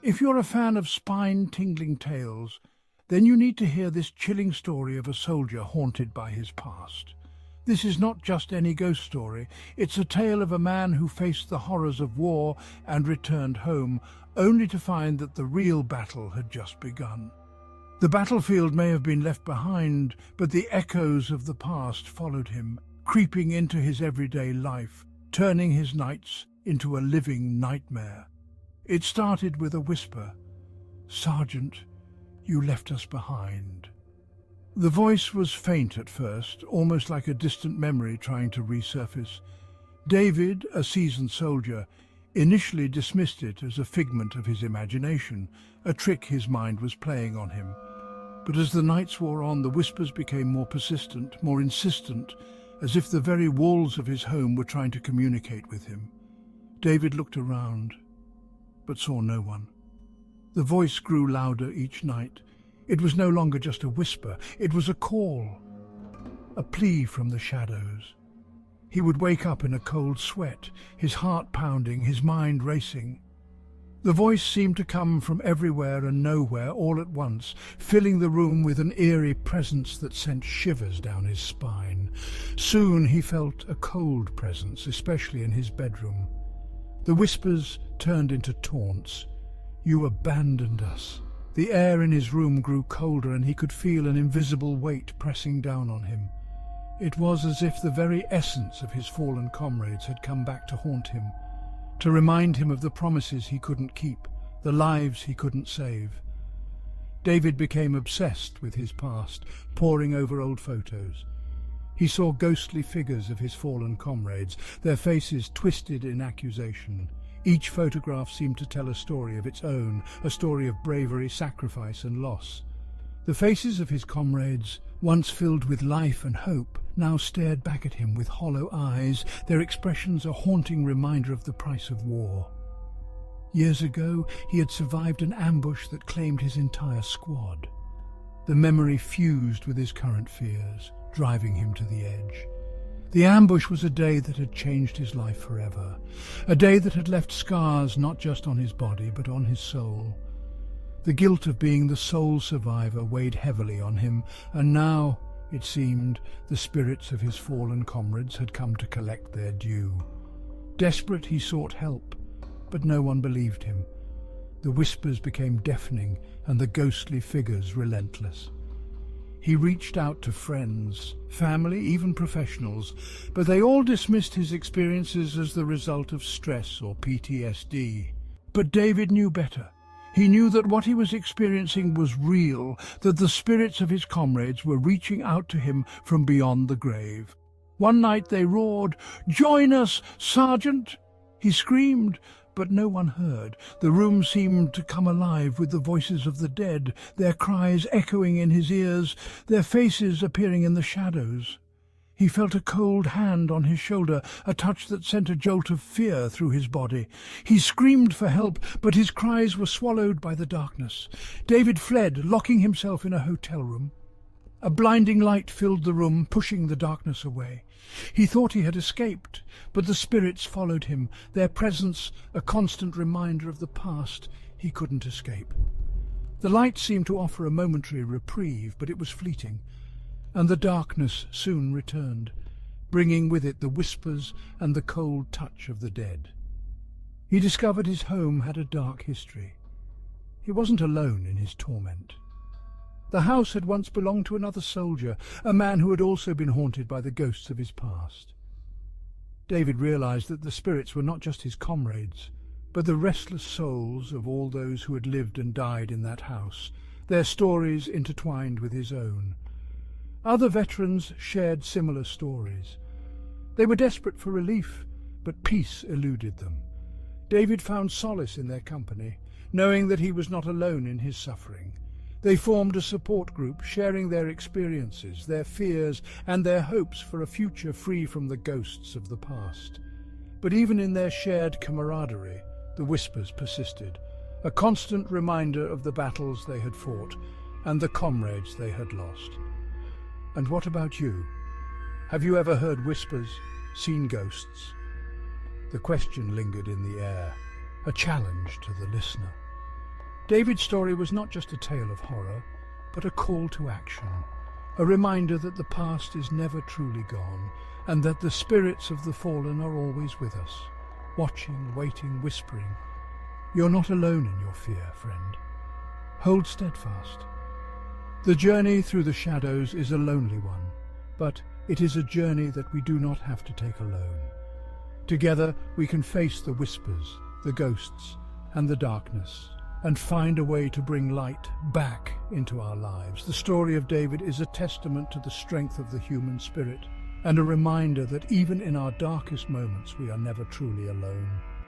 If you're a fan of spine-tingling tales, then you need to hear this chilling story of a soldier haunted by his past. This is not just any ghost story, it's a tale of a man who faced the horrors of war and returned home, only to find that the real battle had just begun. The battlefield may have been left behind, but the echoes of the past followed him, creeping into his everyday life, turning his nights into a living nightmare. It started with a whisper, "Sergeant, you left us behind." The voice was faint at first, almost like a distant memory trying to resurface. David, a seasoned soldier, initially dismissed it as a figment of his imagination, a trick his mind was playing on him. But as the nights wore on, the whispers became more persistent, more insistent, as if the very walls of his home were trying to communicate with him. David looked around, but saw no one. The voice grew louder each night. It was no longer just a whisper, it was a call, a plea from the shadows. He would wake up in a cold sweat, his heart pounding, his mind racing. The voice seemed to come from everywhere and nowhere all at once, filling the room with an eerie presence that sent shivers down his spine. Soon he felt a cold presence, especially in his bedroom. The whispers turned into taunts. "You abandoned us." The air in his room grew colder and he could feel an invisible weight pressing down on him. It was as if the very essence of his fallen comrades had come back to haunt him, to remind him of the promises he couldn't keep, the lives he couldn't save. David became obsessed with his past, poring over old photos. He saw ghostly figures of his fallen comrades, their faces twisted in accusation. Each photograph seemed to tell a story of its own, a story of bravery, sacrifice and loss. The faces of his comrades, once filled with life and hope, now stared back at him with hollow eyes, their expressions a haunting reminder of the price of war. Years ago, he had survived an ambush that claimed his entire squad. The memory fused with his current fears, driving him to the edge. The ambush was a day that had changed his life forever, a day that had left scars not just on his body but on his soul. The guilt of being the sole survivor weighed heavily on him, and now, it seemed, the spirits of his fallen comrades had come to collect their due. Desperate, he sought help, but no one believed him. The whispers became deafening and the ghostly figures relentless. He reached out to friends, family, even professionals, but they all dismissed his experiences as the result of stress or PTSD. But David knew better. He knew that what he was experiencing was real, that the spirits of his comrades were reaching out to him from beyond the grave. One night they roared, "Join us, Sergeant!" He screamed, but no one heard. The room seemed to come alive with the voices of the dead, their cries echoing in his ears, their faces appearing in the shadows. He felt a cold hand on his shoulder, a touch that sent a jolt of fear through his body. He screamed for help, but his cries were swallowed by the darkness. David fled, locking himself in a hotel room. A blinding light filled the room, pushing the darkness away. He thought he had escaped, but the spirits followed him, their presence a constant reminder of the past he couldn't escape. The light seemed to offer a momentary reprieve, but it was fleeting, and the darkness soon returned, bringing with it the whispers and the cold touch of the dead. He discovered his home had a dark history. He wasn't alone in his torment. The house had once belonged to another soldier, a man who had also been haunted by the ghosts of his past. David realized that the spirits were not just his comrades, but the restless souls of all those who had lived and died in that house, their stories intertwined with his own. Other veterans shared similar stories. They were desperate for relief, but peace eluded them. David found solace in their company, knowing that he was not alone in his suffering. They formed a support group, sharing their experiences, their fears, and their hopes for a future free from the ghosts of the past. But even in their shared camaraderie, the whispers persisted, a constant reminder of the battles they had fought and the comrades they had lost. And what about you? Have you ever heard whispers, seen ghosts? The question lingered in the air, a challenge to the listener. David's story was not just a tale of horror, but a call to action, a reminder that the past is never truly gone, and that the spirits of the fallen are always with us, watching, waiting, whispering. You're not alone in your fear, friend. Hold steadfast. The journey through the shadows is a lonely one, but it is a journey that we do not have to take alone. Together we can face the whispers, the ghosts, and the darkness, and find a way to bring light back into our lives. The story of David is a testament to the strength of the human spirit, and a reminder that even in our darkest moments we are never truly alone.